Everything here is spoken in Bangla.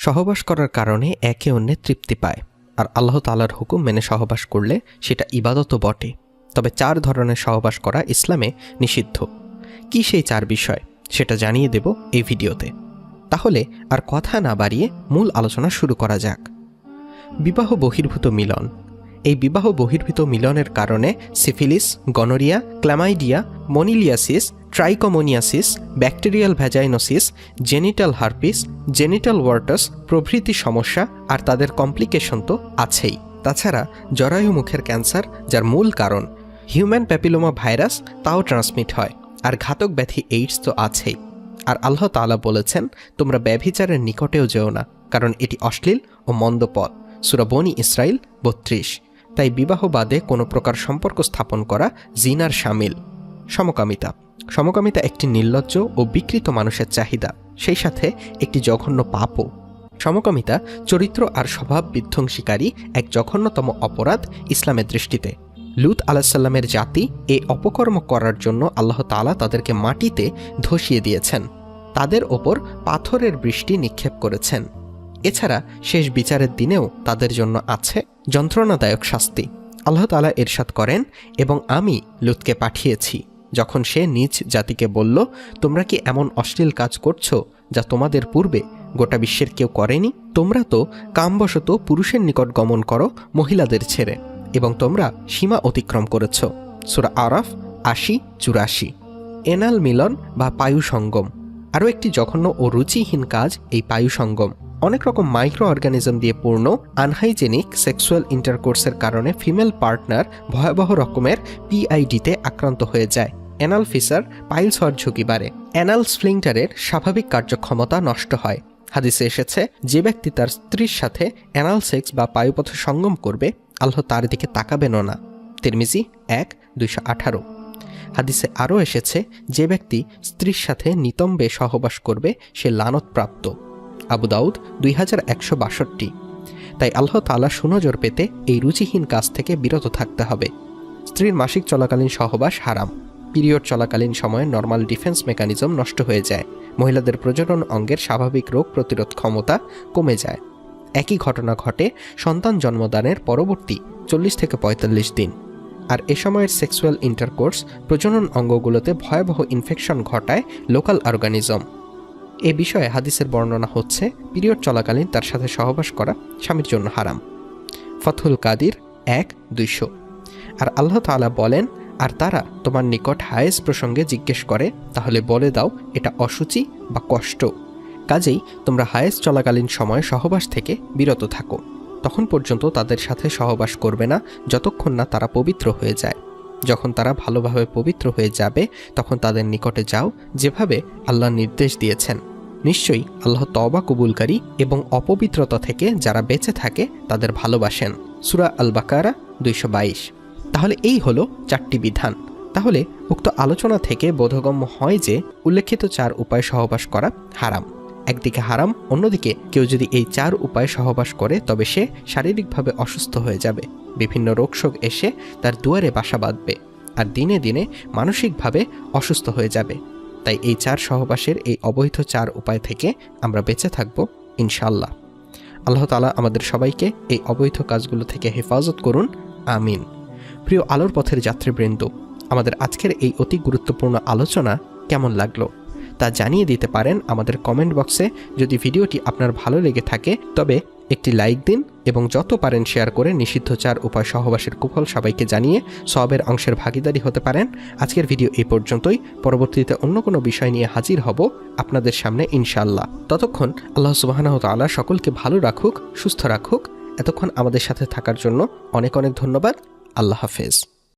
সহবাস করার কারণে একে অন্যের তৃপ্তি পায়, আর আল্লাহ তাআলার হুকুম মেনে সহবাস করলে সেটা ইবাদতও বটে। তবে 4 ধরনের সহবাস করা ইসলামে নিষিদ্ধ। কি সেই 4 বিষয় সেটা জানিয়ে দেব এই ভিডিওতে। তাহলে আর কথা না বাড়িয়ে মূল আলোচনা শুরু করা যাক। বিবাহ বহির্ভূত মিলন। এই বিবাহ বহির্ভূত মিলনের কারণে syphilis, gonorrhoea, chlamydia, moniliasis, trichomoniasis, bacterial vaginosis, genital herpes, genital warts প্রভৃতি সমস্যা আর তাদের কমপ্লিকেশন তো আছেই। তাছাড়া জরায়ু মুখের ক্যান্সার, যার মূল কারণ হিউম্যান প্যাপিলোমা ভাইরাস, তাও ট্রান্সমিট হয়। আর ঘাতক ব্যাধি এইডস তো আছেই। আর আল্লাহ তাআলা বলেছেন, তোমরা ব্যভিচারের নিকটেও যেও না, কারণ এটি অশ্লীল ও মন্দ পথ। সূরা বনী ইসরাইল 32। তাই বিবাহ বাদে কোনো প্রকার সম্পর্ক স্থাপন করা জিনার শামিল। সমকামিতা। সমকামিতা একটি নির্লজ্জ ও বিকৃত মানুষের চাহিদা, সেই সাথে একটি জঘন্য পাপও। সমকামিতা চরিত্র আর স্বভাব বিধ্বংসীকারী এক জঘন্যতম অপরাধ ইসলামের দৃষ্টিতে। লূত আলাইহিসসালামের জাতি এই অপকর্ম করার জন্য আল্লাহ তাআলা তাদেরকে মাটিতে ধসিয়ে দিয়েছেন, তাদের ওপর পাথরের বৃষ্টি নিক্ষেপ করেছেন। এছাড়া শেষ বিচারের দিনেও তাদের জন্য আছে যন্ত্রণাদায়ক শাস্তি। আল্লাহ তাআলা ইরশাদ করেন, এবং আমি লূতকে পাঠিয়েছি যখন সে নিজ জাতিকে বলল, তোমরা কি এমন অশ্লীল কাজ করছো যা তোমাদের পূর্বে গোটা বিশ্বের কেউ করেনি? তোমরা তো কামবশত পুরুষের নিকট গমন করো মহিলাদের ছেড়ে, এবং তোমরা সীমা অতিক্রম করেছ। সূরা আরাফ 80-84। এনাল মিলন বা পায়ু সঙ্গম আরও একটি জঘন্য ও রুচিহীন কাজ। এই পায়ু সঙ্গম অনেক রকম মাইক্রো অর্গানিজম দিয়ে পূর্ণ আনহাইজেনিক সেক্সুয়াল ইন্টারকোর্সের কারণে ফিমেল পার্টনার ভয়াবহ রকমের পিআইডিতে আক্রান্ত হয়ে যায়। অ্যানাল ফিসার, পাইলস হওয়ার ঝুঁকি বাড়ে। অ্যানাল স্ফিংটারের স্বাভাবিক কার্যক্ষমতা নষ্ট হয়। হাদিসে এসেছে, যে ব্যক্তি তার স্ত্রীর সাথে অ্যানাল সেক্স বা পায়ুপথে সঙ্গম করবে, আল্লাহ তার দিকে তাকাবেনও না। তিরমিজি 1-218। হাদিসে আরও এসেছে, যে ব্যক্তি স্ত্রীর সাথে নিতম্বে সহবাস করবে সে লানতপ্রাপ্ত। আবু দাউদ 2162। তাই আল্লাহ তাআলা সুনজর পেতে এই রুচিহীন কাজ থেকে বিরত থাকতে হবে। স্ত্রীর মাসিক চলাকালীন সহবাস হারাম। পিরিয়ড চলাকালীন সময়ে নর্মাল ডিফেন্স মেকানিজম নষ্ট হয়ে যায়। মহিলাদের প্রজনন অঙ্গের স্বাভাবিক রোগ প্রতিরোধ ক্ষমতা কমে যায়। একই ঘটনা ঘটে সন্তান জন্মদানের পরবর্তী 40 থেকে 45 দিন। আর এ সময়ের সেক্সুয়াল ইন্টারকোর্স প্রজনন অঙ্গগুলোতে ভয়াবহ ইনফেকশন ঘটায় লোকাল অর্গানিজম। এ বিষয়ে হাদিসের বর্ণনা হচ্ছে, পিরিয়ড চলাকালীন তার সাথে সহবাস করা স্বামীর জন্য হারাম। ফতহুল কাদির 1-200। আর আল্লাহ তাআলা বলেন, আর তারা তোমার নিকট হায়েজ প্রসঙ্গে জিজ্ঞেস করে, তাহলে বলে দাও এটা অসুচি বা কষ্ট। কাজেই তোমরা হায়েজ চলাকালীন সময়ে সহবাস থেকে বিরত থাকো। তখন পর্যন্ত তাদের সাথে সহবাস করবে না যতক্ষণ না তারা পবিত্র হয়ে যায়। যখন তারা ভালোভাবে পবিত্র হয়ে যাবে তখন তাদের নিকটে যাও, যেভাবে আল্লাহ নির্দেশ দিয়েছেন। নিশ্চয়ই আল্লাহ তওবা কবুলকারী এবং অপবিত্রতা থেকে যারা বেঁচে থাকে তাদের ভালোবাসেন। সূরা আল বাকারা 222। তাহলে এই হলো 4টি বিধান। তাহলে উক্ত আলোচনা থেকে বোধগম্য হয় যে উল্লেখিত 4 উপায়ে সহবাস করা হারাম। একদিকে হারাম, অন্যদিকে কেউ যদি এই 4 উপায়ে সহবাস করে তবে সে শারীরিকভাবে অসুস্থ হয়ে যাবে। বিভিন্ন রোগশোক এসে তার দুয়ারে বাসা বাঁধবে, আর দিনে দিনে মানসিকভাবে অসুস্থ হয়ে যাবে। তাই এই 4 সহবাসের এই অবৈধ 4 উপায় থেকে আমরা বেঁচে থাকব ইনশাআল্লাহ। আল্লাহ তাআলা আমাদের সবাইকে এই অবৈধ কাজগুলো থেকে হেফাজত করুন, আমিন। প্রিয় আলোর পথের যাত্রীবৃন্দ, আমাদের আজকের এই অতি গুরুত্বপূর্ণ আলোচনা কেমন লাগলো তা জানিয়ে দিতে পারেন আমাদের কমেন্ট বক্সে। যদি ভিডিওটি আপনার ভালো লেগে থাকে তবে একটি লাইক দিন এবং যত পারেন শেয়ার করে নিষিদ্ধ 4 উপায় সহবাসের কুফল সবাইকে জানিয়ে সওয়াবের অংশের ভাগীদারি হতে পারেন। আজকের ভিডিও এই পর্যন্তই। পরবর্তীতে অন্য কোনো বিষয় নিয়ে হাজির হব আপনাদের সামনে ইনশাআল্লাহ। ততক্ষণ আল্লাহ সুবহানাহু ওয়া তাআলা সকলকে ভালো রাখুক, সুস্থ রাখুক। এতক্ষণ আমাদের সাথে থাকার জন্য অনেক অনেক ধন্যবাদ। আল্লাহ হাফেজ।